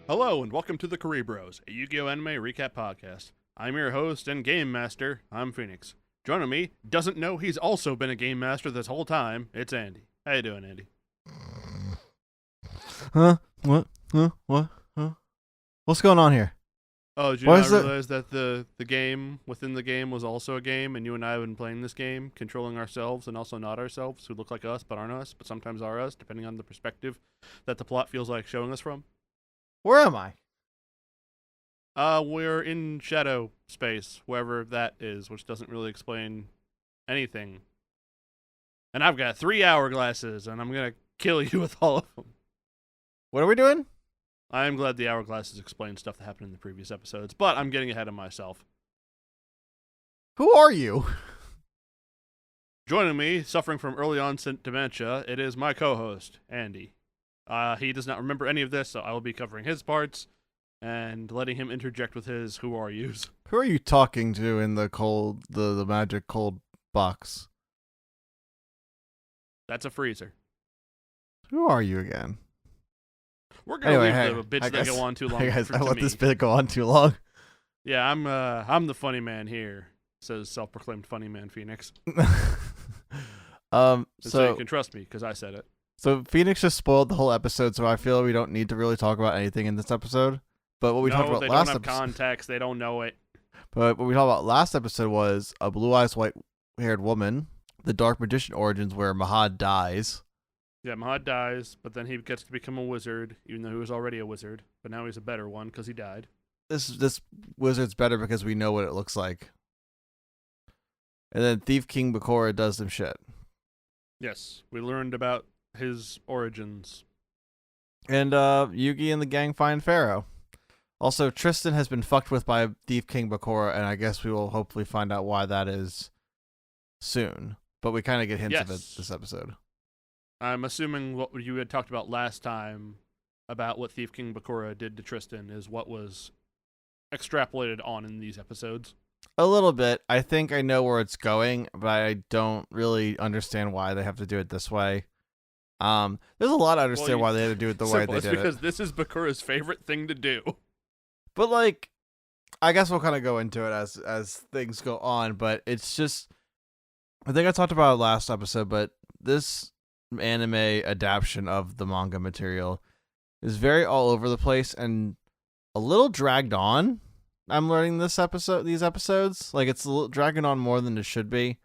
Hello and welcome to the Kuribros, a Yu-Gi-Oh! Anime recap podcast. I'm your host and game master, I'm Phoenix. Joining me, doesn't know he's also been a game master this whole time, it's Andy. How you doing, Andy? Huh? What? Huh? What? Huh? What's going on here? Oh, did you not realize that the game within the game was also a game, and you and I have been playing this game, controlling ourselves and also not ourselves, who look like us but aren't us, but sometimes are us, depending on the perspective that the plot feels like showing us from? Where am I? We're in shadow space, wherever that is, which doesn't really explain anything. And I've got 3 hourglasses, and I'm gonna kill you with all of them. What are we doing? I'm glad the hourglasses explain stuff that happened in the previous episodes, but I'm getting ahead of myself. Who are you? Joining me, suffering from early onset dementia, it is my co-host, Andy. He does not remember any of this, so I will be covering his parts and letting him interject with his who are yous. Who are you talking to in the cold, the magic cold box? That's a freezer. Who are you again? We're gonna leave the bits I that go on too long. I let this bit go on too long. Yeah, I'm the funny man here, says self-proclaimed funny man Phoenix. So you can trust me because I said it. So Phoenix just spoiled the whole episode, so I feel we don't need to really talk about anything in this episode. But what we talked about last episode, they don't have context. They don't know it. But what we talked about last episode was a blue-eyed, white-haired woman, the Dark Magician origins, where Mahad dies. Yeah, Mahad dies, but then he gets to become a wizard, even though he was already a wizard. But now he's a better one because he died. This wizard's better because we know what it looks like. And then Thief King Bakura does some shit. Yes, we learned about his origins. And Yugi and the gang find Pharaoh. Also, Tristan has been fucked with by Thief King Bakura, and I guess we will hopefully find out why that is soon. But we kind of get hints of it this episode. I'm assuming what you had talked about last time about what Thief King Bakura did to Tristan is what was extrapolated on in these episodes. A little bit. I think I know where it's going, but I don't really understand why they have to do it this way. There's a lot to understand why they had to do it the way they did it. Because this is Bakura's favorite thing to do. But like, I guess we'll kind of go into it as things go on. But it's just, I think I talked about it last episode, but this anime adaptation of the manga material is very all over the place and a little dragged on. I'm learning these episodes, like it's a little dragging on more than it should be.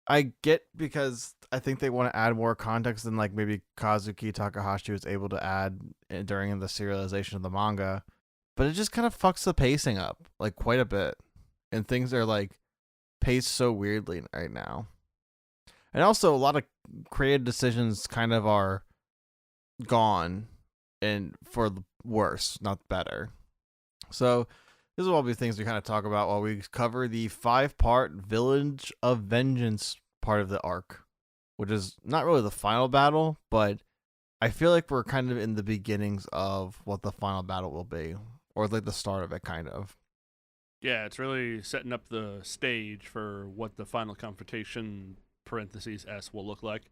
I get because I think they want to add more context than like maybe Kazuki Takahashi was able to add during the serialization of the manga, but it just kind of fucks the pacing up like quite a bit, and things are like paced so weirdly right now. And also a lot of creative decisions kind of are gone and for the worse, not better. So these will all be things we kind of talk about while we cover the 5-part Village of Vengeance part of the arc, which is not really the final battle, but I feel like we're kind of in the beginnings of what the final battle will be, or like the start of it, kind of. Yeah, it's really setting up the stage for what the final confrontation (S) will look like.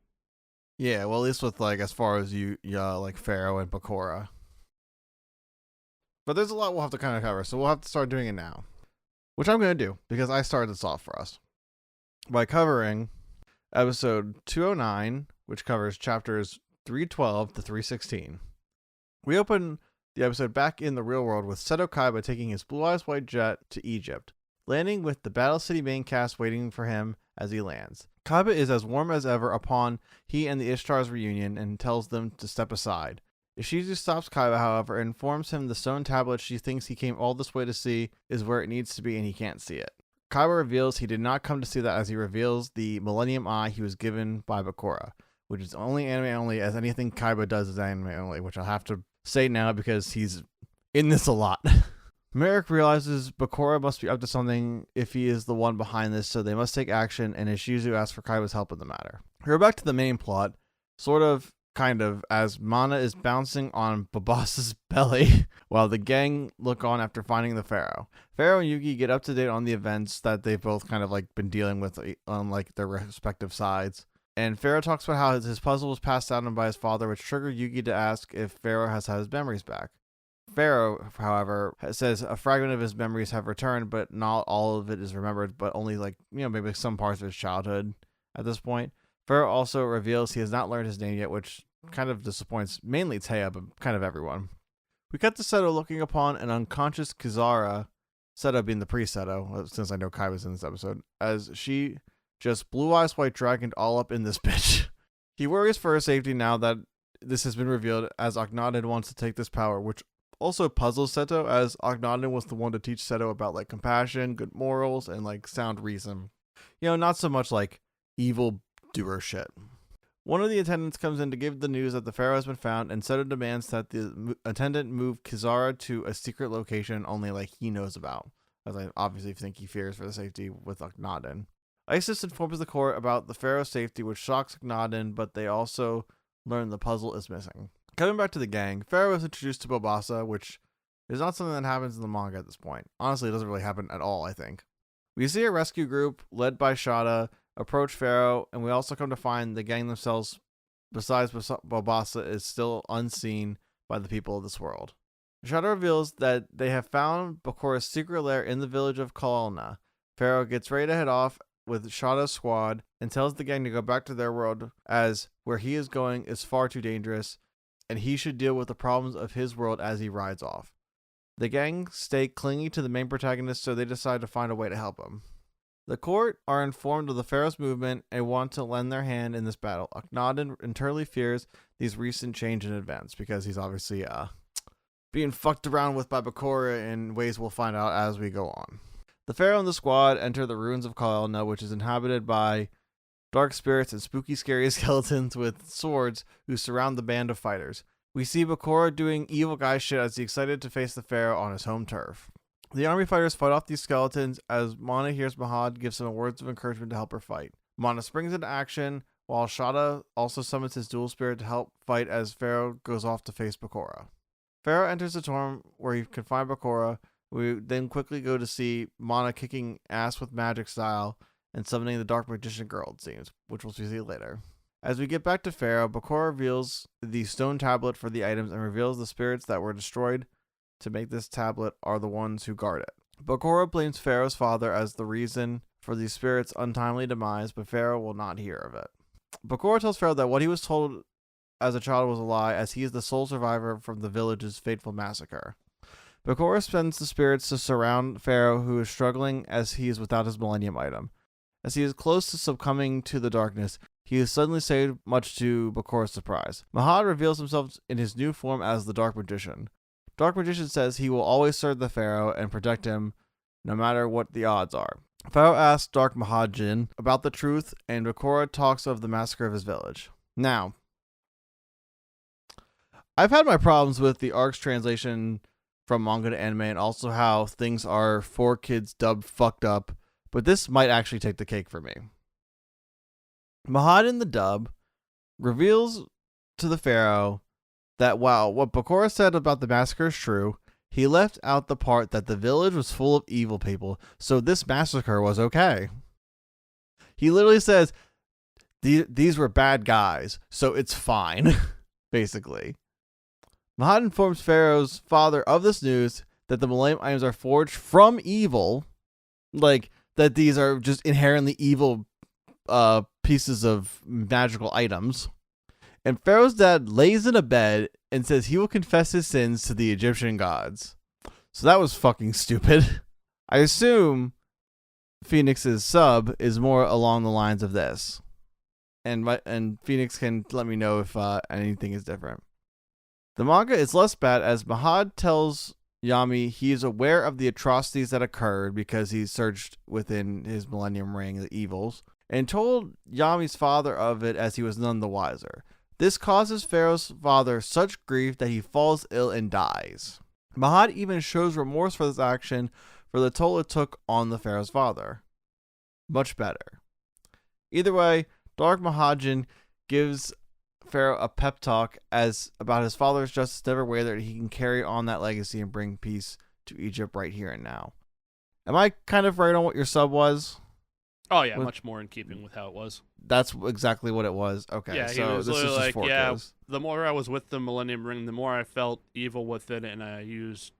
Yeah, well, at least with like as far as like Pharaoh and Bakura. But there's a lot we'll have to kind of cover, so we'll have to start doing it now. Which I'm going to do, because I started this off for us. By covering episode 209, which covers chapters 312 to 316. We open the episode back in the real world with Seto Kaiba taking his blue-eyes white jet to Egypt, landing with the Battle City main cast waiting for him as he lands. Kaiba is as warm as ever upon he and the Ishtar's reunion and tells them to step aside. Ishizu stops Kaiba, however, and informs him the stone tablet she thinks he came all this way to see is where it needs to be and he can't see it. Kaiba reveals he did not come to see that as he reveals the Millennium Eye he was given by Bakura, which is only anime only, as anything Kaiba does is anime only, which I'll have to say now because he's in this a lot. Merrick realizes Bakura must be up to something if he is the one behind this, so they must take action, and Ishizu asks for Kaiba's help in the matter. We're back to the main plot, kind of, as Mana is bouncing on Bobasa's belly while the gang look on after finding the Pharaoh. Pharaoh and Yugi get up to date on the events that they've both kind of like been dealing with on like their respective sides. And Pharaoh talks about how his puzzle was passed down to him by his father, which triggered Yugi to ask if Pharaoh has had his memories back. Pharaoh, however, says a fragment of his memories have returned, but not all of it is remembered, but only maybe some parts of his childhood at this point. Pharaoh also reveals he has not learned his name yet, which kind of disappoints mainly Taya, but kind of everyone. We cut to Seto looking upon an unconscious Kizara, Seto being the priest Seto, since I know Kai was in this episode, as she just blue-eyes white dragoned all up in this bitch. He worries for her safety now that this has been revealed, as Akhenaten wants to take this power, which also puzzles Seto, as Akhenaten was the one to teach Seto about compassion, good morals, and sound reason. Not so much evil doer shit. One of the attendants comes in to give the news that the Pharaoh has been found, and Seto demands that the attendant move Kizara to a secret location only he knows about, as I obviously think he fears for the safety with Akhenaten. Isis informs the court about the Pharaoh's safety, which shocks Akhenaten, but they also learn the puzzle is missing. Coming back to the gang, Pharaoh is introduced to Bobasa, which is not something that happens in the manga at this point. Honestly, it doesn't really happen at all, I think. We see a rescue group led by Shada approach Pharaoh, and we also come to find the gang themselves, besides Bobasa, is still unseen by the people of this world. Shada reveals that they have found Bakura's secret lair in the village of Kalna. Pharaoh gets ready to head off with Shada's squad and tells the gang to go back to their world, as where he is going is far too dangerous, and he should deal with the problems of his world as he rides off. The gang stay clingy to the main protagonist, so they decide to find a way to help him. The court are informed of the Pharaoh's movement and want to lend their hand in this battle. Akhenaten internally fears these recent change in events, because he's obviously being fucked around with by Bakura in ways we'll find out as we go on. The Pharaoh and the squad enter the ruins of Kalna, which is inhabited by dark spirits and spooky, scary skeletons with swords who surround the band of fighters. We see Bakura doing evil guy shit as he's excited to face the Pharaoh on his home turf. The army fighters fight off these skeletons as Mana hears Mahad give some words of encouragement to help her fight. Mana springs into action, while Shada also summons his dual spirit to help fight as Pharaoh goes off to face Bakura. Pharaoh enters the tomb where he can find Bakura. We then quickly go to see Mana kicking ass with magic style and summoning the Dark Magician girl, it seems, which we'll see later. As we get back to Pharaoh, Bakura reveals the stone tablet for the items and reveals the spirits that were destroyed to make this tablet are the ones who guard it. Bakura blames Pharaoh's father as the reason for the spirit's untimely demise, but Pharaoh will not hear of it. Bakura tells Pharaoh that what he was told as a child was a lie, as he is the sole survivor from the village's fateful massacre. Bakura sends the spirits to surround Pharaoh, who is struggling as he is without his Millennium item. As he is close to succumbing to the darkness, he is suddenly saved, much to Bakura's surprise. Mahad reveals himself in his new form as the Dark Magician. Dark Magician says he will always serve the Pharaoh and protect him, no matter what the odds are. Pharaoh asks Dark Mahadjin about the truth, and Bakura talks of the massacre of his village. Now, I've had my problems with the arc's translation from manga to anime, and also how things are for kids dubbed fucked up, but this might actually take the cake for me. Mahad in the dub reveals to the Pharaoh that while what Bakura said about the massacre is true, he left out the part that the village was full of evil people, so this massacre was okay. He literally says, these were bad guys, so it's fine, basically. Mahad informs Pharaoh's father of this news, that the Millennium items are forged from evil, that these are just inherently evil pieces of magical items. And Pharaoh's dad lays in a bed and says he will confess his sins to the Egyptian gods. So that was fucking stupid. I assume Phoenix's sub is more along the lines of this. And Phoenix can let me know if anything is different. The manga is less bad, as Mahad tells Yami he is aware of the atrocities that occurred because he searched within his Millennium Ring the evils, and told Yami's father of it as he was none the wiser. This causes Pharaoh's father such grief that he falls ill and dies. Mahad even shows remorse for this action for the toll it took on the Pharaoh's father. Much better. Either way, Dark Mahadjin gives Pharaoh a pep talk as about his father's justice never wavered, that he can carry on that legacy and bring peace to Egypt right here and now. Am I kind of right on what your sub was? Oh yeah, much more in keeping with how it was. That's exactly what it was. Okay, Yeah, he so was this is literally just like, four yeah, kills. the more I was with the Millennium Ring, the more I felt evil within it, and I used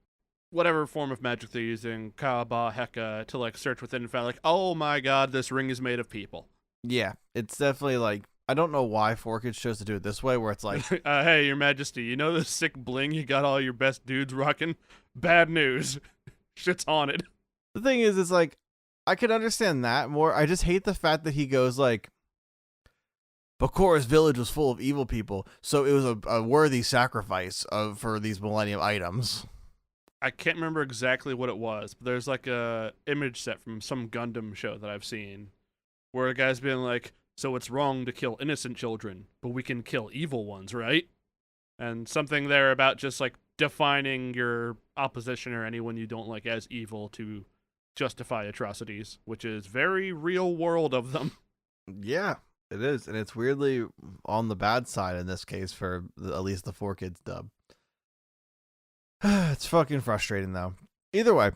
whatever form of magic they're using, Kaba, Heka, to like search within and found like, oh my god, this ring is made of people. Yeah, it's definitely like I don't know why 4Kids chose to do it this way, where it's like, Hey, Your Majesty, you know the sick bling you got all your best dudes rocking? Bad news. Shit's haunted. the thing is, it's like I could understand that more. I just hate the fact that he goes like, Bakura's village was full of evil people, so it was a worthy sacrifice for these Millennium items. I can't remember exactly what it was, but there's like a image set from some Gundam show that I've seen where a guy's being like, so it's wrong to kill innocent children, but we can kill evil ones, right? And something there about just like defining your opposition or anyone you don't like as evil to justify atrocities, which is very real world of them. Yeah, it is, and it's weirdly on the bad side in this case for at least the 4Kids dub. It's fucking frustrating though. Either way,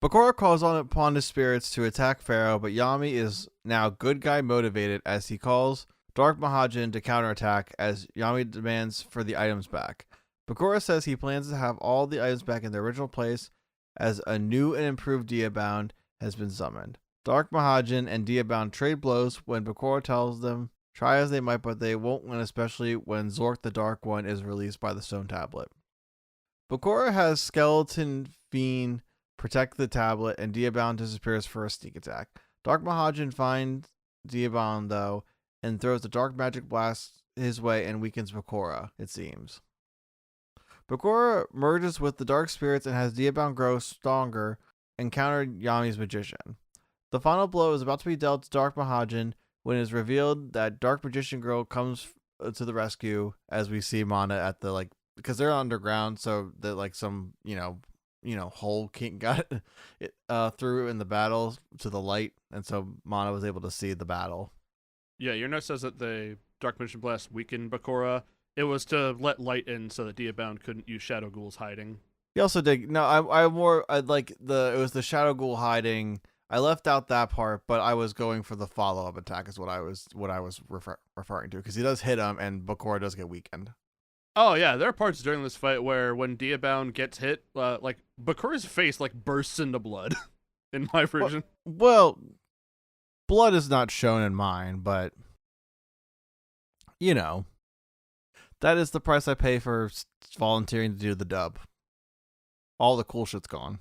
Bakura calls upon his spirits to attack Pharaoh, but Yami is now good guy motivated as he calls Dark Mahajin to counterattack as Yami demands for the items back. Bakura says he plans to have all the items back in their original place as a new and improved Diabound has been summoned. Dark Mahajin and Diabound trade blows when Bakura tells them try as they might, but they won't win, especially when Zork the Dark One is released by the Stone Tablet. Bakura has Skeleton Fiend protect the tablet, and Diabound disappears for a sneak attack. Dark Mahajin finds Diabound, though, and throws the Dark Magic Blast his way and weakens Bakura, it seems. Bakura merges with the Dark Spirits and has Diabound grow stronger and counter Yami's Magician. The final blow is about to be dealt to Dark Mahajin when it is revealed that Dark Magician Girl comes to the rescue as we see Mana at the, like, because they're underground, so that like some, hole got it through in the battle to the light, and so Mana was able to see the battle. Yeah, your note says that the Dark Magician Blast weakened Bakura. It was to let light in so that Diabound couldn't use Shadow Ghouls hiding. He also did. No, I like it was the Shadow Ghoul hiding. I left out that part, but I was going for the follow up attack is what I was referring to, because he does hit him and Bakura does get weakened. Oh yeah, there are parts during this fight where when Diabound gets hit, like Bakura's face like bursts into blood. In my version, well, blood is not shown in mine, but that is the price I pay for volunteering to do the dub. All the cool shit's gone.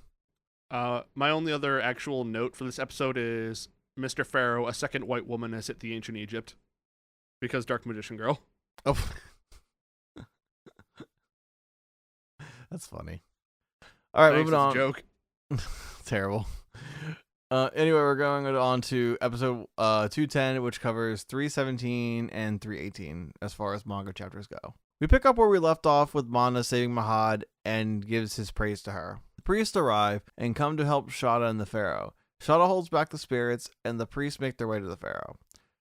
My only other actual note for this episode is Mr. Pharaoh, a second white woman, has hit the ancient Egypt because Dark Magician Girl. Oh. That's funny. All right, moving on. Joke. Terrible. Anyway, we're going on to episode 210, which covers 317 and 318 as far as manga chapters go. We pick up where we left off with Mana saving Mahad and gives his praise to her. The priests arrive and come to help Shada and the Pharaoh. Shada holds back the spirits, and the priests make their way to the Pharaoh.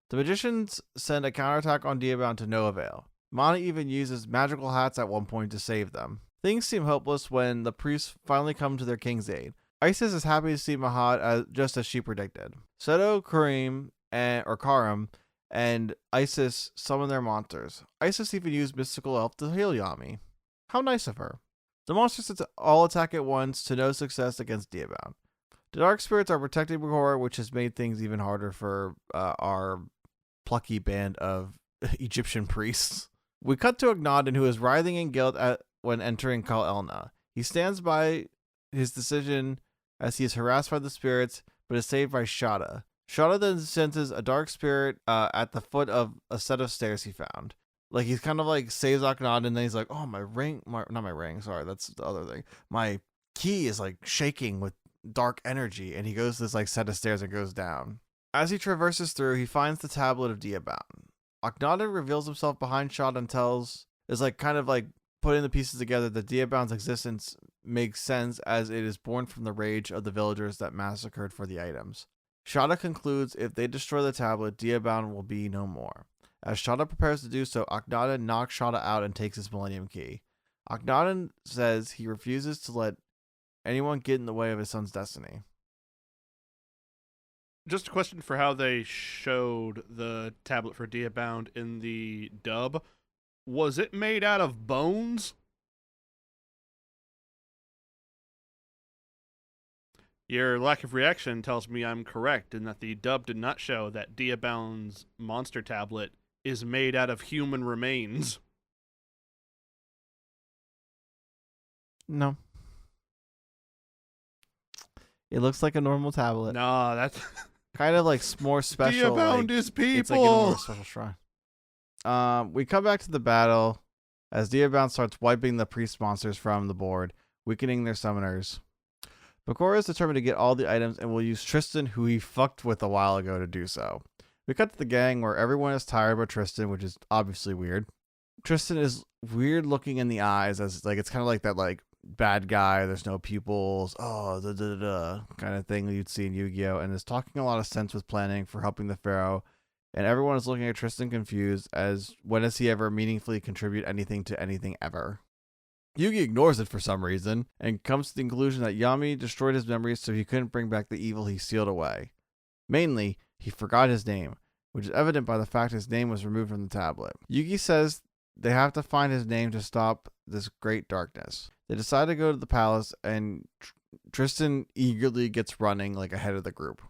The magicians send a counterattack on Diabound to no avail. Mana even uses magical hats at one point to save them. Things seem hopeless when the priests finally come to their king's aid. Isis is happy to see Mahad just as she predicted. Seto, Karim, and Isis summon their monsters. Isis even used Mystical Elf to heal Yami. How nice of her. The monsters all attack at once to no success against Diabound. The Dark Spirits are protecting Bakura, which has made things even harder for our plucky band of Egyptian priests. We cut to Agnaden, who is writhing in guilt when entering Kal Elna. He stands by his decision as he is harassed by the spirits, but is saved by Shada. Shada then senses a dark spirit at the foot of a set of stairs he found. Like, he's kind of like saves Agnaden, and then he's like, oh, my ring, not my ring, sorry, that's the other thing. My key is like shaking with dark energy, and he goes to this like set of stairs and goes down. As he traverses through, he finds the tablet of Diabound. Agnaden reveals himself behind Shada and is like kind of like putting the pieces together that Diabound's existence makes sense as it is born from the rage of the villagers that massacred for the items. Shada concludes if they destroy the tablet, Diabound will be no more. As Shada prepares to do so, Agnaden knocks Shada out and takes his Millennium Key. Agnaden says he refuses to let anyone get in the way of his son's destiny. just a question for how they showed the tablet for Diabound in the dub. Was it made out of bones? Your lack of reaction tells me I'm correct in that the dub did not show that Diabound's monster tablet is made out of human remains. No. It looks like a normal tablet. Nah, that's kind of like more special. Diabound is people. It's like in a more special shrine. We come back to the battle as Diabound starts wiping the priest monsters from the board, weakening their summoners. Bakura is determined to get all the items and will use Tristan, who he fucked with a while ago, to do so. We cut to the gang where everyone is tired but Tristan, which is obviously weird. Tristan is weird looking in the eyes, as like it's kind of like that like bad guy, there's no pupils, kind of thing that you'd see in Yu-Gi-Oh! And is talking a lot of sense with planning for helping the Pharaoh. And everyone is looking at Tristan confused, as when does he ever meaningfully contribute anything to anything ever? Yugi ignores it for some reason, and comes to the conclusion that Yami destroyed his memories so he couldn't bring back the evil he sealed away. Mainly, he forgot his name, which is evident by the fact his name was removed from the tablet. Yugi says they have to find his name to stop this great darkness. They decide to go to the palace, and Tristan eagerly gets running like ahead of the group.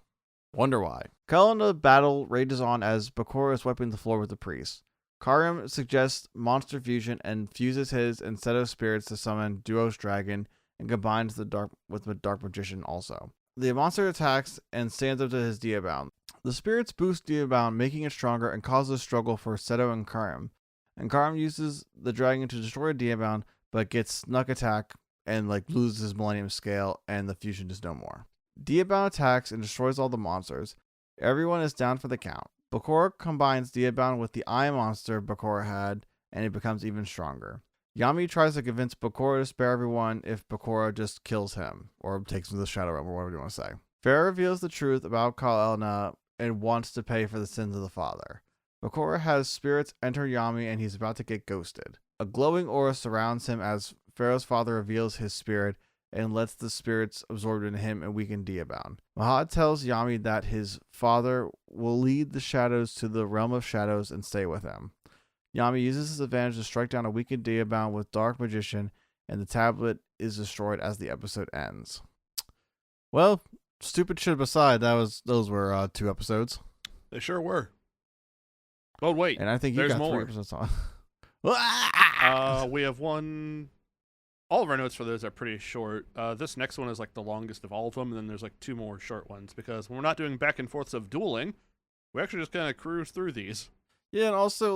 Wonder why. Kalina battle rages on as Bakura is wiping the floor with the priest. Karim suggests monster fusion and fuses his and Seto's spirits to summon Duo's dragon and combines the dark magician also. The monster attacks and stands up to his Diabound. The spirits boost Diabound, making it stronger and causes a struggle for Seto and Karim. And Karim uses the dragon to destroy Diabound, but gets snuck attack and loses his Millennium Scale, and the fusion is no more. Diabound attacks and destroys all the monsters. Everyone is down for the count. Bakura combines Diabound with the eye monster Bakura had, and it becomes even stronger. Yami tries to convince Bakura to spare everyone if Bakura just kills him, or takes him to the Shadow Realm, or whatever you want to say. Pharaoh reveals the truth about Kalina and wants to pay for the sins of the father. Bakura has spirits enter Yami, and he's about to get ghosted. A glowing aura surrounds him as Pharaoh's father reveals his spirit and lets the spirits absorb into him and weaken Diabound. Mahad tells Yami that his father will lead the shadows to the realm of shadows and stay with him. Yami uses his advantage to strike down a weakened Diabound with Dark Magician, and the tablet is destroyed as the episode ends. Well, stupid shit aside, those were 2 episodes. They sure were. Oh wait, and I think you got more. 3 episodes on. We have one. All of our notes for those are pretty short. This next one is the longest of all of them, and then there's 2 more short ones, because when we're not doing back and forths of dueling, we actually just kind of cruise through these. Yeah, and also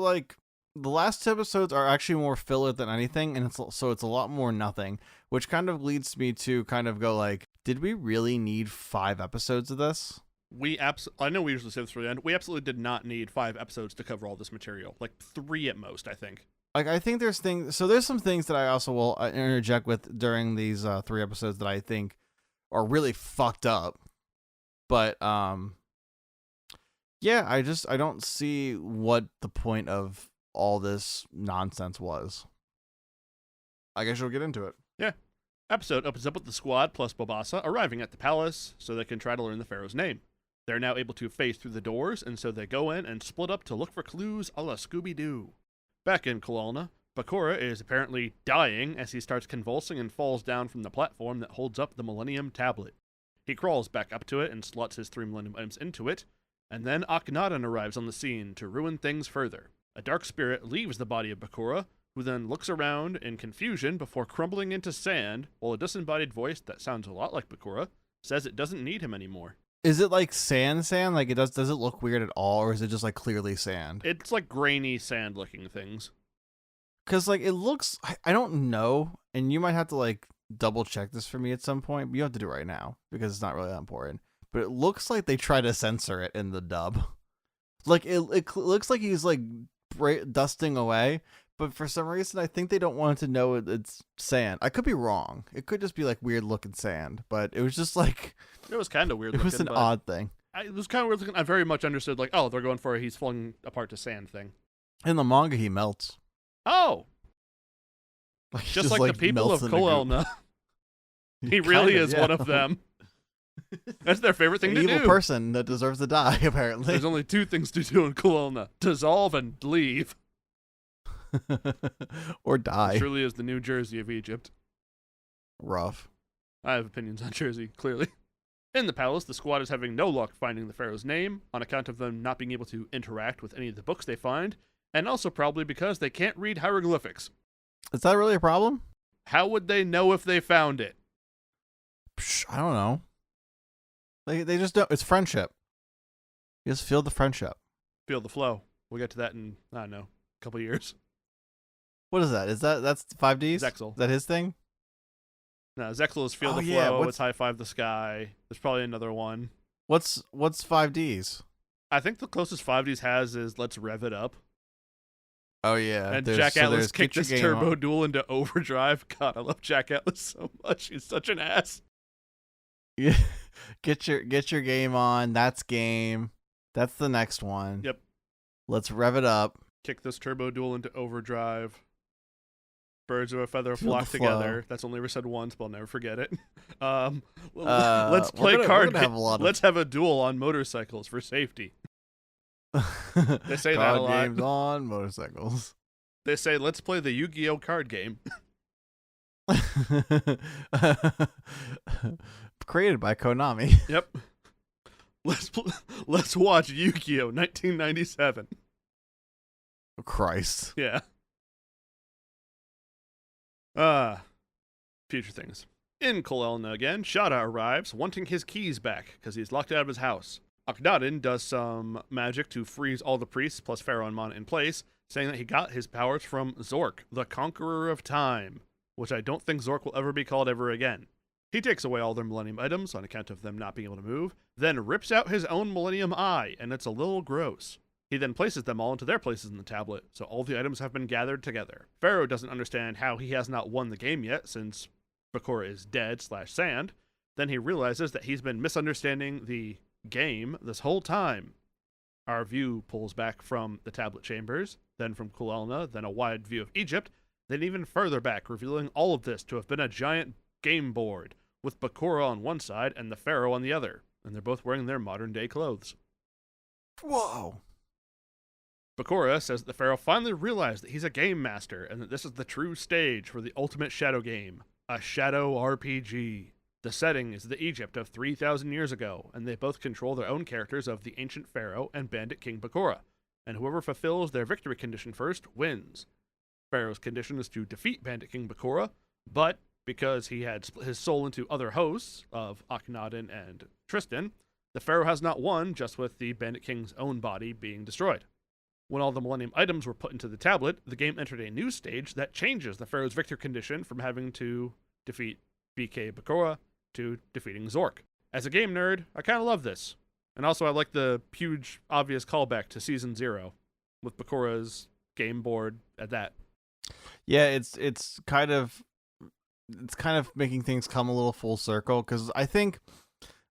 the last 2 episodes are actually more filler than anything, and it's a lot more nothing, which kind of leads me to kind of go did we really need 5 episodes of this? I know we usually say this for the end. We absolutely did not need 5 episodes to cover all this material. 3 at most, I think. I think there's some things that I also will interject with during these 3 episodes that I think are really fucked up. But yeah, I don't see what the point of all this nonsense was. I guess you'll get into it. Yeah. Episode opens up with the squad plus Bobasa arriving at the palace so they can try to learn the Pharaoh's name. They're now able to phase through the doors, and so they go in and split up to look for clues a la Scooby-Doo. Back in Kalina, Bakura is apparently dying as he starts convulsing and falls down from the platform that holds up the Millennium Tablet. He crawls back up to it and slots his 3 Millennium items into it, and then Akhenaten arrives on the scene to ruin things further. A dark spirit leaves the body of Bakura, who then looks around in confusion before crumbling into sand, while a disembodied voice that sounds a lot like Bakura says it doesn't need him anymore. Is it sand? Does it look weird at all, or is it just clearly sand? It's grainy sand looking things. Cause it looks, I don't know, and you might have to double check this for me at some point, but you have to do it right now because it's not really that important. But it looks like they try to censor it in the dub. It looks like he's dusting away, but for some reason I think they don't want it to know it's sand. I could be wrong. It could just be weird looking sand, but it was just it was kind of weird. It was an odd thing. It was kind of weird looking. I very much understood they're going for a he's falling apart to sand thing. In the manga, he melts. Oh, just like the people of Kolelna. He really is one of them. That's their favorite thing An to evil do. person that deserves to die, apparently. There's only 2 things to do in Kelowna: dissolve and leave. Or It die. surely is the New Jersey of Egypt. Rough. I have opinions on Jersey, clearly. In the palace, the squad is having no luck finding the pharaoh's name, on account of them not being able to interact with any of the books they find, and also probably because they can't read hieroglyphics. Is that really a problem? How would they know if they found it? I don't know. They just don't. It's friendship. You just feel the friendship. Feel the flow. We'll get to that in, I don't know, a couple years. What is that? That's 5Ds? Zexal. Is that his thing? No, Zexal is feel the yeah, flow, it's high five the sky. There's probably another one. What's 5Ds? I think the closest 5Ds has is let's rev it up. Oh yeah. And Jack Atlas kicked this turbo duel into overdrive. God, I love Jack Atlas so much. He's such an ass. Yeah. Get your game on. That's game. That's the next one. Yep. Let's rev it up. Kick this turbo duel into overdrive. Birds of a feather Feel flock the flow. together. That's only ever said once, but I'll never forget it. Let's we're play gonna have a lot of- Let's have a duel on motorcycles for safety. They say that a Card lot. games on motorcycles. They say let's play the Yu-Gi-Oh card game. Created by Konami. Yep. Let's watch Yu-Gi-Oh 1997. Christ. Yeah. Future things. In Kelowna again, Shada arrives, wanting his keys back, because he's locked out of his house. Akhenaten does some magic to freeze all the priests, plus Pharaoh and Mana in place, saying that he got his powers from Zork, the Conqueror of Time, which I don't think Zork will ever be called ever again. He takes away all their Millennium items on account of them not being able to move, then rips out his own Millennium Eye, and it's a little gross. He then places them all into their places in the tablet, so all the items have been gathered together. Pharaoh doesn't understand how he has not won the game yet, since Bakura is dead/sand. Then he realizes that he's been misunderstanding the game this whole time. Our view pulls back from the tablet chambers, then from Kelowna, then a wide view of Egypt, then even further back, revealing all of this to have been a giant game board, with Bakura on one side and the Pharaoh on the other, and they're both wearing their modern-day clothes. Whoa. Bakura says that the Pharaoh finally realized that he's a game master, and that this is the true stage for the ultimate shadow game, a shadow RPG. The setting is the Egypt of 3,000 years ago, and they both control their own characters of the ancient Pharaoh and Bandit King Bakura, and whoever fulfills their victory condition first wins. Pharaoh's condition is to defeat Bandit King Bakura, but because he had split his soul into other hosts of Akhenaten and Tristan, the Pharaoh has not won, just with the Bandit King's own body being destroyed. When all the Millennium items were put into the tablet, the game entered a new stage that changes the Pharaoh's victory condition from having to defeat BK Bakura to defeating Zork. As a game nerd, I kind of love this. And also I like the huge, obvious callback to Season 0, with Bakura's game board at that. Yeah, it's kind of making things come a little full circle, because I think,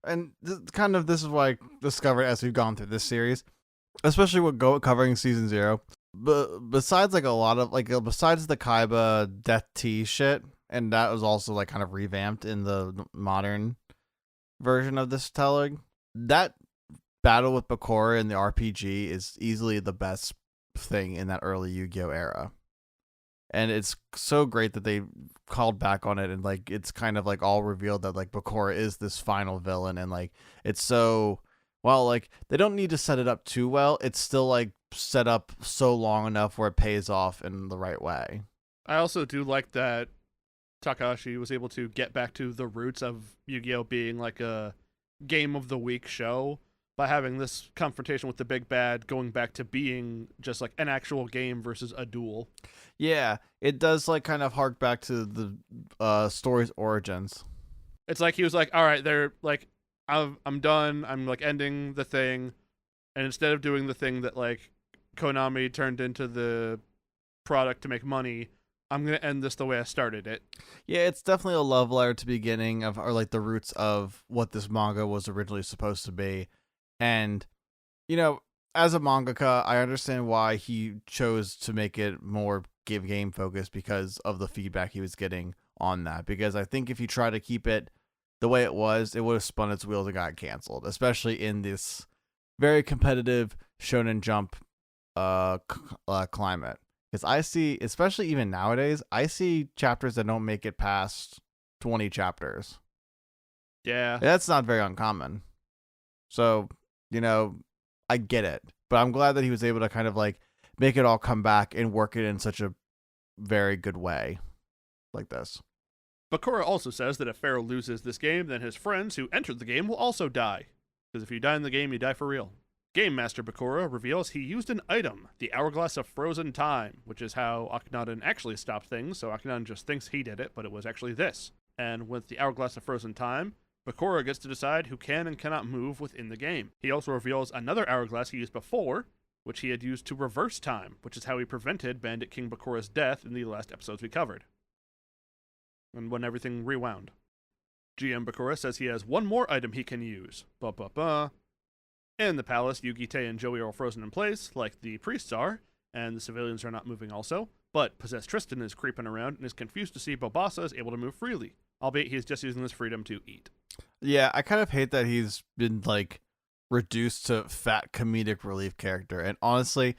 and this is what I discovered as we've gone through this series, especially with covering Season 0. But besides a lot of besides the Kaiba Death Tea shit, and that was also kind of revamped in the modern version of this telling, that battle with Bakura in the RPG is easily the best thing in that early Yu-Gi-Oh era. And it's so great that they called back on it, and it's kind of all revealed that Bakura is this final villain, and it's so they don't need to set it up too well. It's still set up so long enough where it pays off in the right way. I also do like that Takahashi was able to get back to the roots of Yu-Gi-Oh being a game of the week show by having this confrontation with the big bad going back to being just an actual game versus a duel. Yeah, it does kind of hark back to the story's origins. It's he was all right, they're I'm done, I'm ending the thing, and instead of doing the thing that Konami turned into the product to make money, I'm gonna end this the way I started it. Yeah, it's definitely a love letter to the beginning of, or the roots of what this manga was originally supposed to be. And, as a mangaka, I understand why he chose to make it more game focused, because of the feedback he was getting on that. Because I think if you try to keep it the way it would have spun its wheels and got canceled, especially in this very competitive Shonen Jump climate. Because I see, especially even nowadays, I see chapters that don't make it past 20 chapters. Yeah. That's not very uncommon. So, I get it. But I'm glad that he was able to kind of like make it all come back and work it in such a very good way like this. Bakura also says that if Pharaoh loses this game, then his friends who entered the game will also die. Because if you die in the game, you die for real. Game Master Bakura reveals he used an item, the Hourglass of Frozen Time, which is how Akhenaten actually stopped things, so Akhenaten just thinks he did it, but it was actually this. And with the Hourglass of Frozen Time, Bakura gets to decide who can and cannot move within the game. He also reveals another hourglass he used before, which he had used to reverse time, which is how he prevented Bandit King Bakura's death in the last episodes we covered. And when everything rewound. GM Bakura says he has one more item he can use. In the palace, Yugi, Tei, and Joey are all frozen in place, like the priests are, and the civilians are not moving also. But possessed Tristan is creeping around and is confused to see Bobasa is able to move freely, albeit he is just using this freedom to eat. Yeah, I kind of hate that he's been like reduced to fat comedic relief character. And honestly,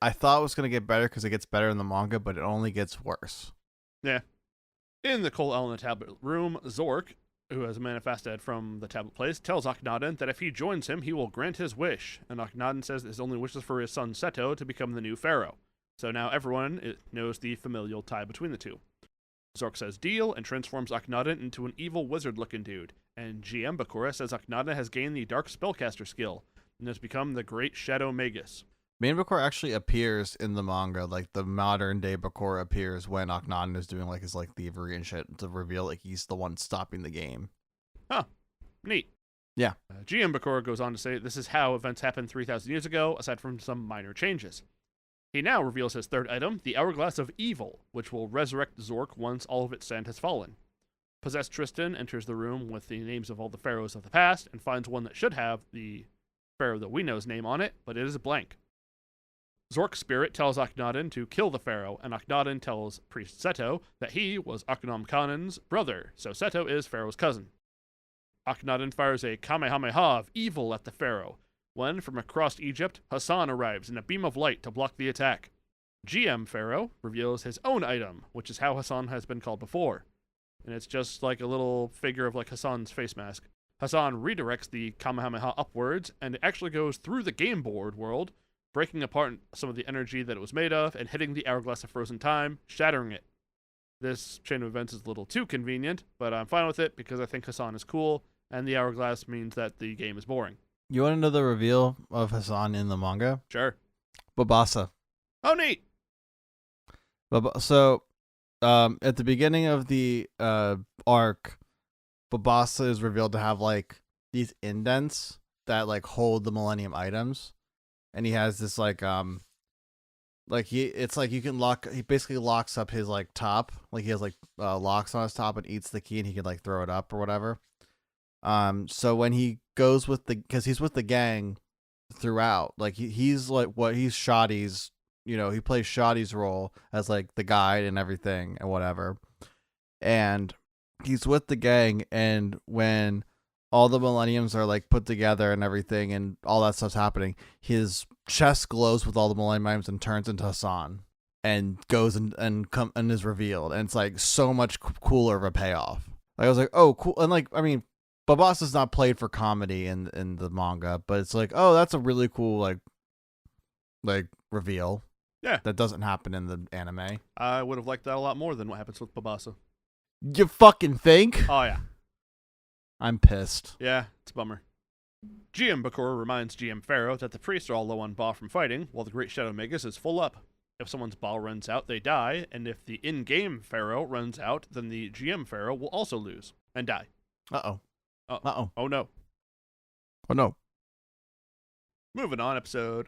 I thought it was going to get better because it gets better in the manga, but it only gets worse. Yeah. In the Cole Elena tablet room, Zork, who has manifested from the tablet place, tells Akhenaten that if he joins him, he will grant his wish. And Akhenaten says his only wish is for his son Seto to become the new pharaoh. So now everyone knows the familial tie between the two. Zork says deal and transforms Akhenaten into an evil wizard-looking dude. And GM Bakura says Akhenaten has gained the Dark Spellcaster skill and has become the Great Shadow Magus. Main Bakura actually appears in the manga, like the modern day Bakura appears when Akhenaten is doing like his like thievery and shit to reveal like he's the one stopping the game. Huh. Neat. Yeah. GM Bakura goes on to say this is how events happened 3,000 years ago, aside from some minor changes. He now reveals his third item, the Hourglass of Evil, which will resurrect Zork once all of its sand has fallen. Possessed Tristan enters the room with the names of all the pharaohs of the past and finds one that should have the pharaoh that we know's name on it, but it is blank. Zork's spirit tells Akhenaten to kill the pharaoh, and Akhenaten tells priest Seto that he was Akhenaten's brother, so Seto is Pharaoh's cousin. Akhenaten fires a Kamehameha of evil at the pharaoh, when from across Egypt, Hassan arrives in a beam of light to block the attack. GM Pharaoh reveals his own item, which is how Hassan has been called before. And it's just like a little figure of like Hassan's face mask. Hassan redirects the Kamehameha upwards, and it actually goes through the game board world, breaking apart some of the energy that it was made of, and hitting the Hourglass of Frozen Time, shattering it. This chain of events is a little too convenient, but I'm fine with it because I think Hassan is cool, and the Hourglass means that the game is boring. You want to know the reveal of Hassan in the manga? Sure. Bobasa. Oh, neat! So, at the beginning of the arc, Bobasa is revealed to have like these indents that like hold the Millennium items, and he has this like it's like you can lock. He basically locks up his like top, like he has like locks on his top and eats the key, and he can like throw it up or whatever. So when he goes with because he's with the gang throughout, like he's like he's Shoddy's, he plays Shoddy's role as like the guide and everything and whatever. And he's with the gang, and when all the millenniums are like put together and everything and all that stuff's happening, his chest glows with all the millenniums and turns into Hassan and goes and is revealed. And it's like so much cooler of a payoff. Like I was like, oh, cool. And like, I mean, Bobasa's not played for comedy in the manga, but it's like, oh, that's a really cool like reveal. Yeah. That doesn't happen in the anime. I would have liked that a lot more than what happens with Bobasa. You fucking think? Oh, yeah. I'm pissed. Yeah, it's a bummer. GM Bakura reminds GM Pharaoh that the priests are all low on Ba from fighting, while the Great Shadow Magus is full up. If someone's Ba runs out, they die, and if the in-game Pharaoh runs out, then the GM Pharaoh will also lose and die. Uh-oh. Uh-oh. Oh, no. Oh, no. Moving on,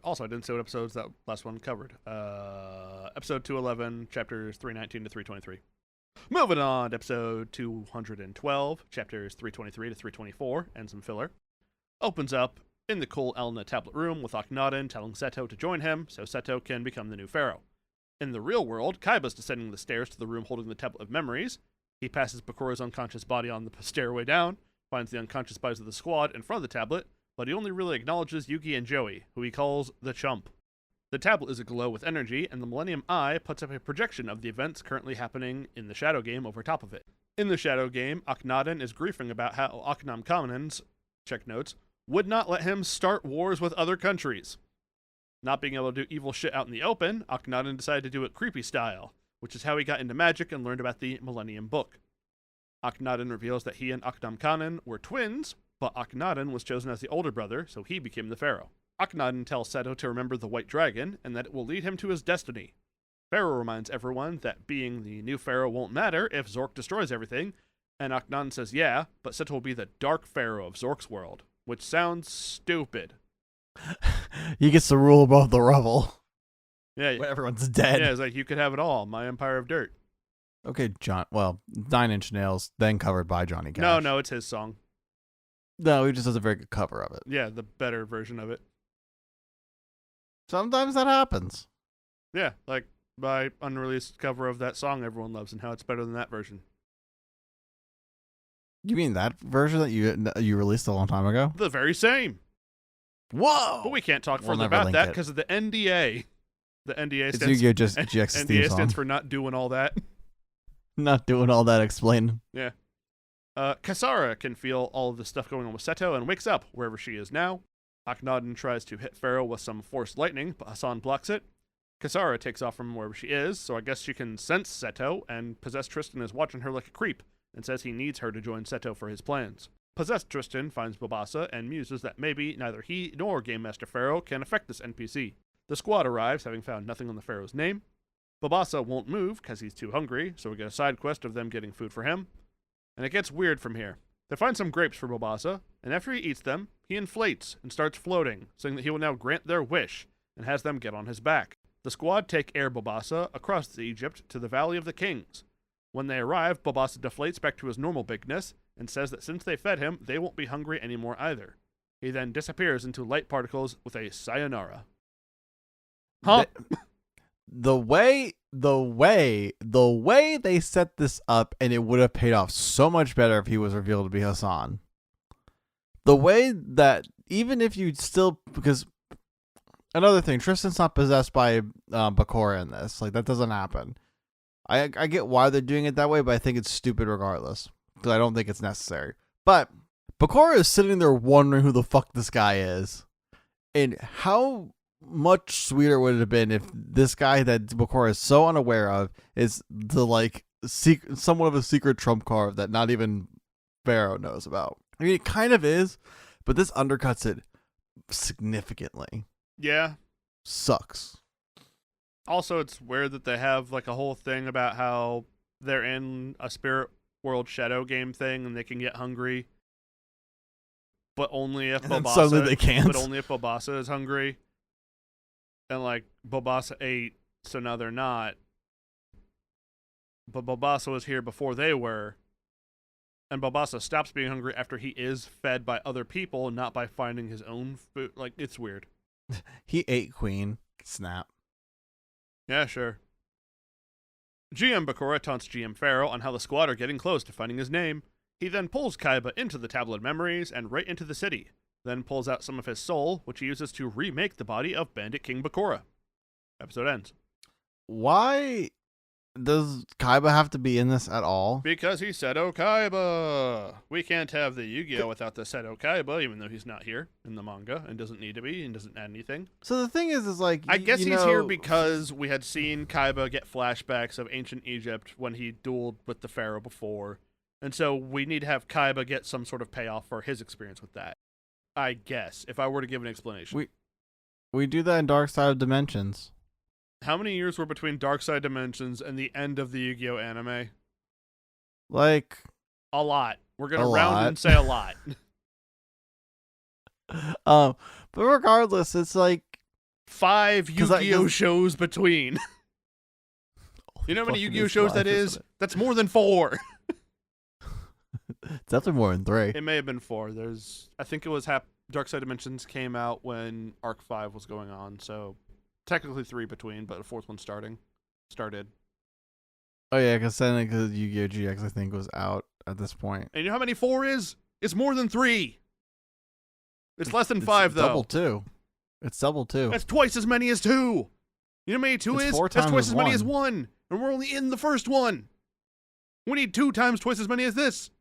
also, I didn't say what episodes that last one covered. Episode 211, chapters 319 to 323. Moving on to episode 212, chapters 323 to 324, and some filler. Opens up in the Cole Elna tablet room with Akhenaten telling Seto to join him so Seto can become the new pharaoh. In the real world, Kaiba's descending the stairs to the room holding the tablet of memories. He passes Bakura's unconscious body on the stairway down, finds the unconscious bodies of the squad in front of the tablet, but he only really acknowledges Yugi and Joey, who he calls the Chump. The tablet is aglow with energy, and the Millennium Eye puts up a projection of the events currently happening in the Shadow game over top of it. In the Shadow game, Akhenaten is griefing about how Akhenaten Kanen's, check notes, would not let him start wars with other countries. Not being able to do evil shit out in the open, Akhenaten decided to do it creepy style, which is how he got into magic and learned about the Millennium Book. Akhenaten reveals that he and Akhenaten Kanen were twins, but Akhenaten was chosen as the older brother, so he became the pharaoh. Akhenaten tells Seto to remember the White Dragon, and that it will lead him to his destiny. Pharaoh reminds everyone that being the new pharaoh won't matter if Zork destroys everything, and Akhenaten says yeah, but Seto will be the Dark Pharaoh of Zork's world, which sounds stupid. He gets to rule above the rubble. Yeah, when everyone's dead. Yeah, it's like, you could have it all, my empire of dirt. Okay, John. Well, 9 Inch Nails, then covered by Johnny Cash. No, it's his song. No, he just does a very good cover of it. Yeah, the better version of it. Sometimes that happens. Yeah, like my unreleased cover of that song everyone loves, and how it's better than that version. You mean that version that you released a long time ago? The very same. Whoa! But we can't talk further about that because of the NDA. The NDA stands, Yu-Gi-Oh! Just GX's theme NDA song. stands for not doing all that. Not doing all that explaining. Yeah. Kasara can feel all of the stuff going on with Seto and wakes up wherever she is now. Akhenaten tries to hit Pharaoh with some forced lightning, but Hassan blocks it. Kasara takes off from wherever she is, so I guess she can sense Seto, and Possessed Tristan is watching her like a creep, and says he needs her to join Seto for his plans. Possessed Tristan finds Bobasa and muses that maybe neither he nor Game Master Pharaoh can affect this NPC. The squad arrives, having found nothing on the Pharaoh's name. Bobasa won't move because he's too hungry, so we get a side quest of them getting food for him. And it gets weird from here. They find some grapes for Bobasa, and after he eats them, he inflates and starts floating, saying that he will now grant their wish, and has them get on his back. The squad take Air Bobasa across Egypt to the Valley of the Kings. When they arrive, Bobasa deflates back to his normal bigness, and says that since they fed him, they won't be hungry anymore either. He then disappears into light particles with a sayonara. Huh? The way they set this up, and it would have paid off so much better if he was revealed to be Hassan. The way that, even if you still, because another thing, Tristan's not possessed by Bakura in this. Like, that doesn't happen. I get why they're doing it that way, but I think it's stupid regardless. Because I don't think it's necessary. But Bakura is sitting there wondering who the fuck this guy is. And how much sweeter would it have been if this guy that Bakura is so unaware of is the, like, somewhat of a secret trump card that not even Pharaoh knows about. I mean, it kind of is, but this undercuts it significantly. Yeah. Sucks. Also, it's weird that they have, like, a whole thing about how they're in a Spirit World Shadow game thing and they can get hungry, but only if suddenly they can't. But only if Bobasa is hungry. And, like, Bobasa ate, so now they're not. But Bobasa was here before they were. And Bobasa stops being hungry after he is fed by other people, not by finding his own food. Like, it's weird. He ate Queen. Snap. Yeah, sure. GM Bakura taunts GM Pharaoh on how the squad are getting close to finding his name. He then pulls Kaiba into the Tablet of Memories and right into the city, then pulls out some of his soul, which he uses to remake the body of Bandit King Bakura. Episode ends. Why does Kaiba have to be in this at all? Because he's Seto Kaiba. We can't have the Yu-Gi-Oh! Without the Seto Kaiba, even though he's not here in the manga and doesn't need to be and doesn't add anything. So the thing is like... I guess he's here because we had seen Kaiba get flashbacks of ancient Egypt when he dueled with the Pharaoh before. And so we need to have Kaiba get some sort of payoff for his experience with that. I guess, if I were to give an explanation. We do that in Dark Side of Dimensions. How many years were between Dark Side Dimensions and the end of the Yu-Gi-Oh! Anime? Like... a lot. We're going to round and say a lot. But regardless, it's like... 5 Yu-Gi-Oh! Shows between. You know how many Yu-Gi-Oh! Shows that is? That's more than 4. It's definitely more than 3. It may have been 4. I think it was Dark Side Dimensions came out when Arc 5 was going on, so technically 3 between, but a 4th one started. Oh yeah, because Yu-Gi-Oh! GX I think was out at this point. And you know how many 4 is? is more than 3. It's less than 5, though. Double 2. It's double 2. That's twice as many as 2. You know how many 2 It's is? 4 That's times twice as many 1. as 1. And we're only in the first one. We need 2 times twice as many as this.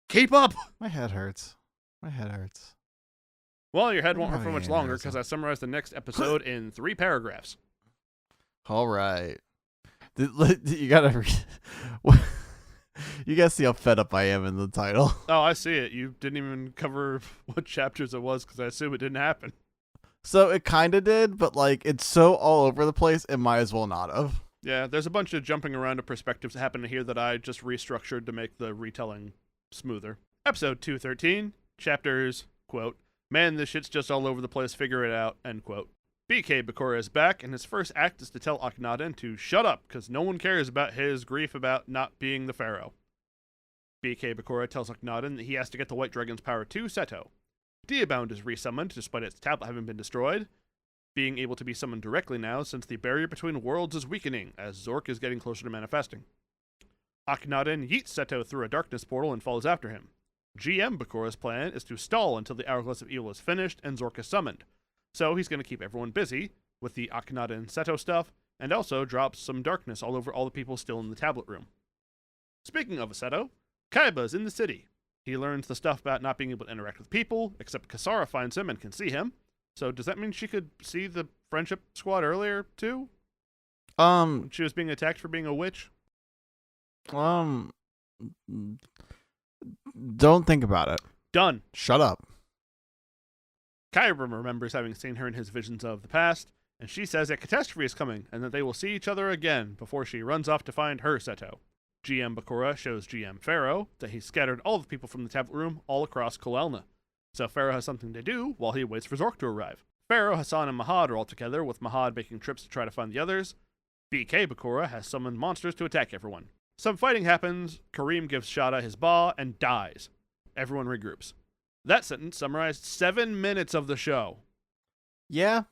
Keep up. My head hurts. Well, your head won't hurt Oh, for much yeah, longer that's because I summarized the next episode in 3 paragraphs. All right. You gotta read. You guys see how fed up I am in the title. Oh, I see it. You didn't even cover what chapters it was because I assume it didn't happen. So it kind of did, but like it's so all over the place, it might as well not have. Yeah, there's a bunch of jumping around of perspectives that happen here that I just restructured to make the retelling smoother. Episode 213, chapters, quote, "Man, this shit's just all over the place, figure it out," end quote. BK Bakura is back, and his first act is to tell Akhenaten to shut up, because no one cares about his grief about not being the pharaoh. BK Bakura tells Akhenaten that he has to get the White Dragon's power to Seto. Diabound is resummoned, despite its tablet having been destroyed, being able to be summoned directly now since the barrier between worlds is weakening, as Zork is getting closer to manifesting. Akhenaten yeets Seto through a darkness portal and follows after him. GM Bakura's plan is to stall until the Hourglass of Evil is finished and Zork is summoned. So he's going to keep everyone busy with the Akhenaten Seto stuff, and also drop some darkness all over all the people still in the tablet room. Speaking of Seto, Kaiba's in the city. He learns the stuff about not being able to interact with people, except Kasara finds him and can see him. So does that mean she could see the friendship squad earlier, too? When she was being attacked for being a witch? Don't think about it. Done. Shut up. Kaiba remembers having seen her in his visions of the past, and she says that catastrophe is coming and that they will see each other again before she runs off to find her Seto. GM Bakura shows GM Pharaoh that he's scattered all the people from the tablet room all across Kolelna. So Pharaoh has something to do while he waits for Zork to arrive. Pharaoh, Hassan, and Mahad are all together, with Mahad making trips to try to find the others. BK Bakura has summoned monsters to attack everyone. Some fighting happens, Kareem gives Shada his ba, and dies. Everyone regroups. That sentence summarized 7 minutes of the show. Yeah.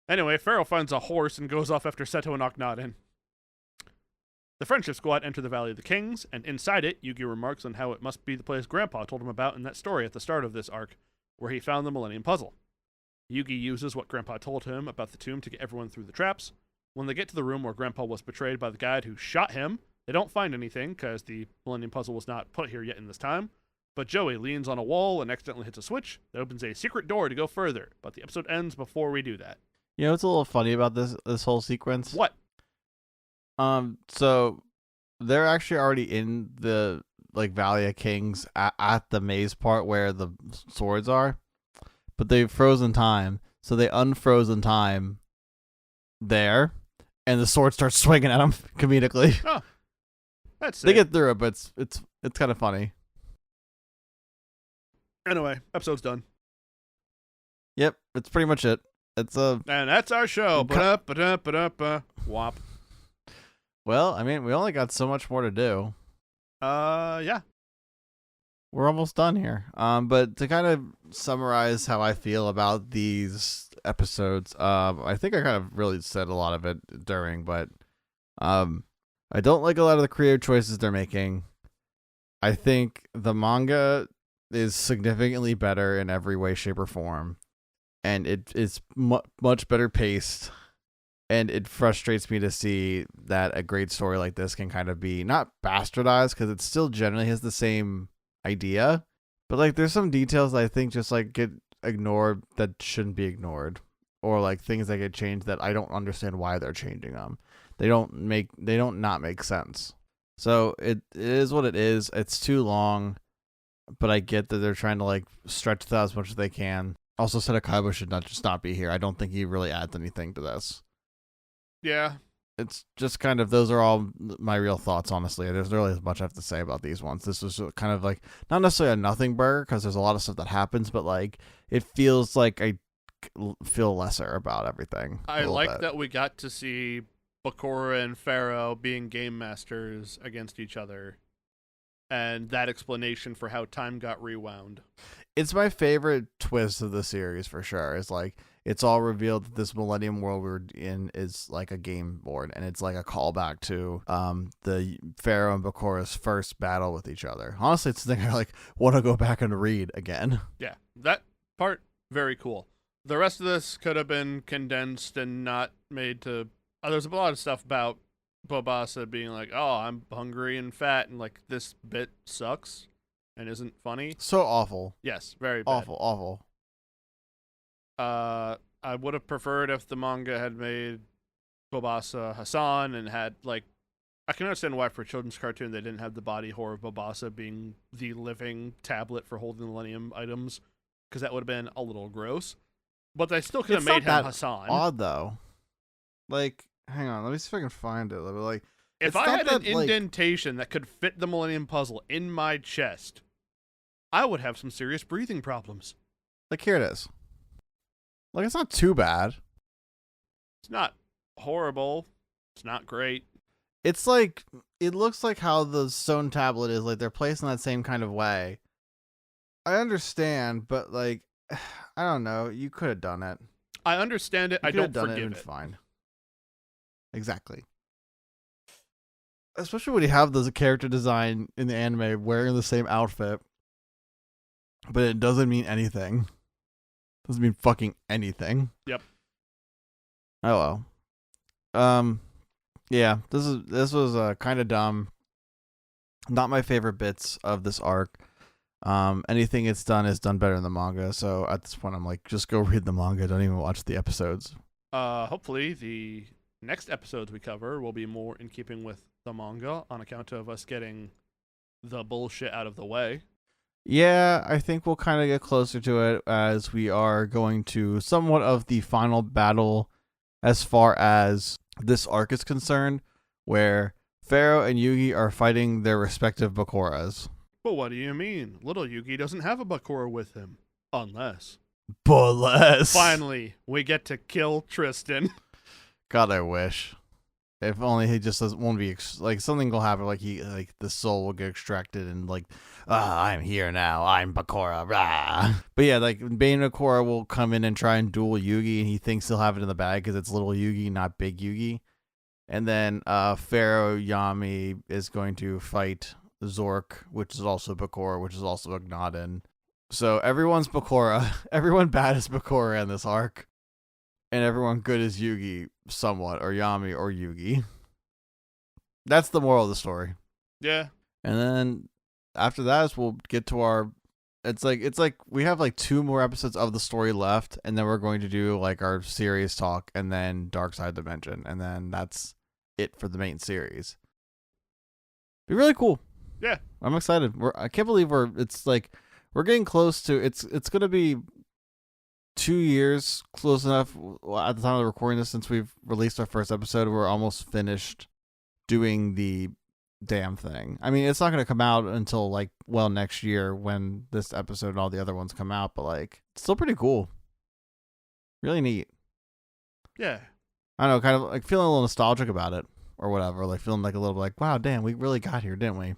Anyway, Pharaoh finds a horse and goes off after Seto and Akhenaten. The Friendship Squad enter the Valley of the Kings, and inside it, Yugi remarks on how it must be the place Grandpa told him about in that story at the start of this arc, where he found the Millennium Puzzle. Yugi uses what Grandpa told him about the tomb to get everyone through the traps. When they get to the room where Grandpa was betrayed by the guide who shot him, they don't find anything, because the Millennium Puzzle was not put here yet in this time. But Joey leans on a wall and accidentally hits a switch that opens a secret door to go further, but the episode ends before we do that. You know what's a little funny about this whole sequence? What? So they're actually already in the Valley of Kings at the maze part where the swords are, but they've frozen time, so they unfrozen time there, and the sword starts swinging at them comedically. Oh, that's They it. get through it, but it's kind of funny. Anyway, episode's done. Yep, it's pretty much it. It's And that's our show. Wop. Well, I mean, we only got so much more to do. Yeah. We're almost done here. But to kind of summarize how I feel about these episodes, I think I kind of really said a lot of it during, but I don't like a lot of the creative choices they're making. I think the manga is significantly better in every way, shape, or form, and it is much better paced. And it frustrates me to see that a great story like this can kind of be not bastardized, because it still generally has the same idea, but there's some details that I think just get ignored that shouldn't be ignored, or things that get changed that I don't understand why they're changing them. They don't not make sense. So it is what it is. It's too long, but I get that they're trying to stretch that as much as they can. Also, Seto Kaiba should not be here. I don't think he really adds anything to this. Yeah. It's just kind of, those are all my real thoughts, honestly. There's really as much I have to say about these ones. This was kind of not necessarily a nothing burger, because there's a lot of stuff that happens, but it feels like I feel lesser about everything. I like that we got to see Bakura and Pharaoh being game masters against each other, and that explanation for how time got rewound. It's my favorite twist of the series for sure. It's it's all revealed that this Millennium World we're in is like a game board, and it's like a callback to the Pharaoh and Bakura's first battle with each other. Honestly, it's the thing I like want to go back and read again. Yeah, that part, very cool. The rest of this could have been condensed and not made to... there's a lot of stuff about Bobasa being like, oh, I'm hungry and fat, and like, this bit sucks and isn't funny. So awful. Yes, very bad. Awful. I would have preferred if the manga had made Bobasa Hassan and had, like... I can understand why for a children's cartoon they didn't have the body horror of Bobasa being the living tablet for holding the Millennium items, because that would have been a little gross. But they still could have made him Hassan. Odd though. Like, hang on, let me see if I can find it. Like, if I had an indentation that could fit the Millennium Puzzle in my chest, I would have some serious breathing problems. Like, here it is. Like, it's not too bad. It's not horrible. It's not great. It's like, it looks like how the stone tablet is. Like, they're placed in that same kind of way. I understand, but like, I don't know. You could have done it. I understand it. I don't forgive it. Fine. Exactly. Especially when you have the character design in the anime wearing the same outfit, but it doesn't mean anything. Doesn't mean fucking anything. Yep. Oh well. Yeah, this was kind of dumb. Not my favorite bits of this arc. Anything it's done is done better in the manga. So at this point, I'm like, just go read the manga. Don't even watch the episodes. Hopefully the next episodes we cover will be more in keeping with the manga on account of us getting the bullshit out of the way. Yeah, I think we'll kind of get closer to it as we are going to somewhat of the final battle as far as this arc is concerned, where Pharaoh and Yugi are fighting their respective Bakuras. But what do you mean? Little Yugi doesn't have a Bakura with him. Unless. Finally, we get to kill Tristan. God, I wish. If only he just won't be like something will happen, like the soul will get extracted and like, I'm here now, I'm Bakura, rah. But yeah, like Bane Bakura will come in and try and duel Yugi, and he thinks he'll have it in the bag because it's little Yugi, not big Yugi. And then Pharaoh Yami is going to fight Zork, which is also Bakura, which is also Agnaden. So everyone's Bakura, everyone bad is Bakura in this arc. And everyone good is Yugi, somewhat, or Yami, or Yugi. That's the moral of the story. Yeah. And then after that, we'll get to our. It's like we have like 2 more episodes of the story left, and then we're going to do like our serious talk, and then Dark Side Dimension, and then that's it for the main series. Be really cool. Yeah, I'm excited. I can't believe we're getting close to. It's gonna be 2 years, close enough at the time of recording this, since we've released our first episode. We're almost finished doing the damn thing. I mean, it's not going to come out until next year when this episode and all the other ones come out, but like, it's still pretty cool. Really neat. Yeah. I don't know, kind of like feeling a little nostalgic about it or whatever, like feeling like a little bit like, wow, damn, we really got here, didn't we?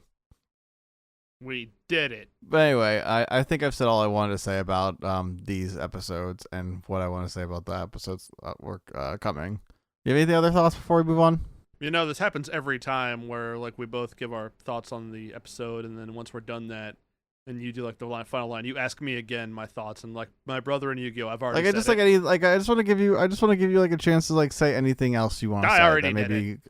We did it. But anyway, I think I've said all I wanted to say about these episodes and what I want to say about the episodes that were coming. You have any other thoughts before we move on? You know, this happens every time where like we both give our thoughts on the episode, and then once we're done that, and you do like the final line, you ask me again my thoughts, and like my brother and Yu-Gi-Oh, I've already said it. I just want to give you like a chance to like say anything else you want to say. I already did it.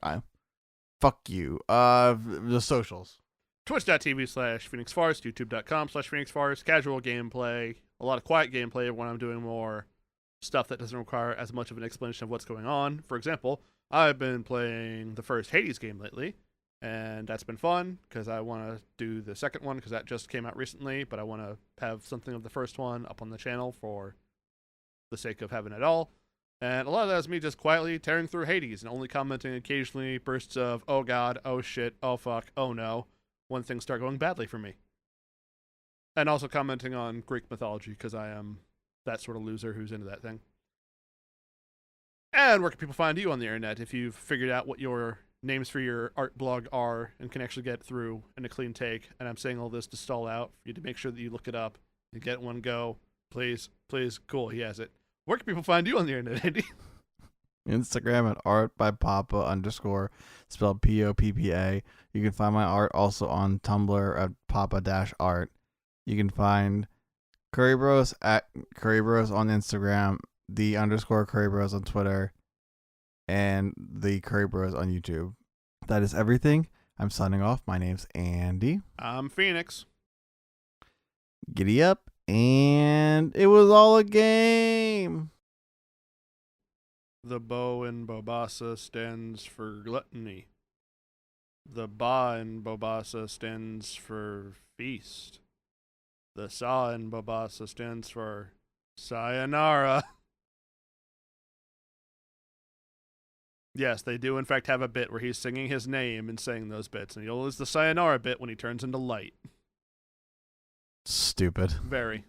Fuck you. The socials. Twitch.tv/Phoenix Forest, YouTube.com/Phoenix Forest, casual gameplay, a lot of quiet gameplay when I'm doing more stuff that doesn't require as much of an explanation of what's going on. For example, I've been playing the first Hades game lately, and that's been fun because I want to do the second one because that just came out recently, but I want to have something of the first one up on the channel for the sake of having it all. And a lot of that is me just quietly tearing through Hades and only commenting occasionally bursts of, oh god, oh shit, oh fuck, oh no, when things start going badly for me. And also commenting on Greek mythology, because I am that sort of loser who's into that thing. And where can people find you on the internet if you've figured out what your names for your art blog are and can actually get through in a clean take? And I'm saying all this to stall out for you to make sure that you look it up and get one go. Please, cool, he has it. Where can people find you on the internet, Andy? Instagram at art_by_papa_, spelled POPPA. You can find my art also on Tumblr at papa-art. You can find Kuribros at Kuribros on Instagram, _Kuribros on Twitter, and the Kuribros on YouTube. That is everything. I'm signing off. My name's Andy. I'm Phoenix. Giddy up, and it was all a game. The Bo in Bobasa stands for gluttony. The Ba in Bobasa stands for feast. The Sa in Bobasa stands for sayonara. Yes, they do in fact have a bit where he's singing his name and saying those bits, and he'll lose the sayonara bit when he turns into light. Stupid. Very.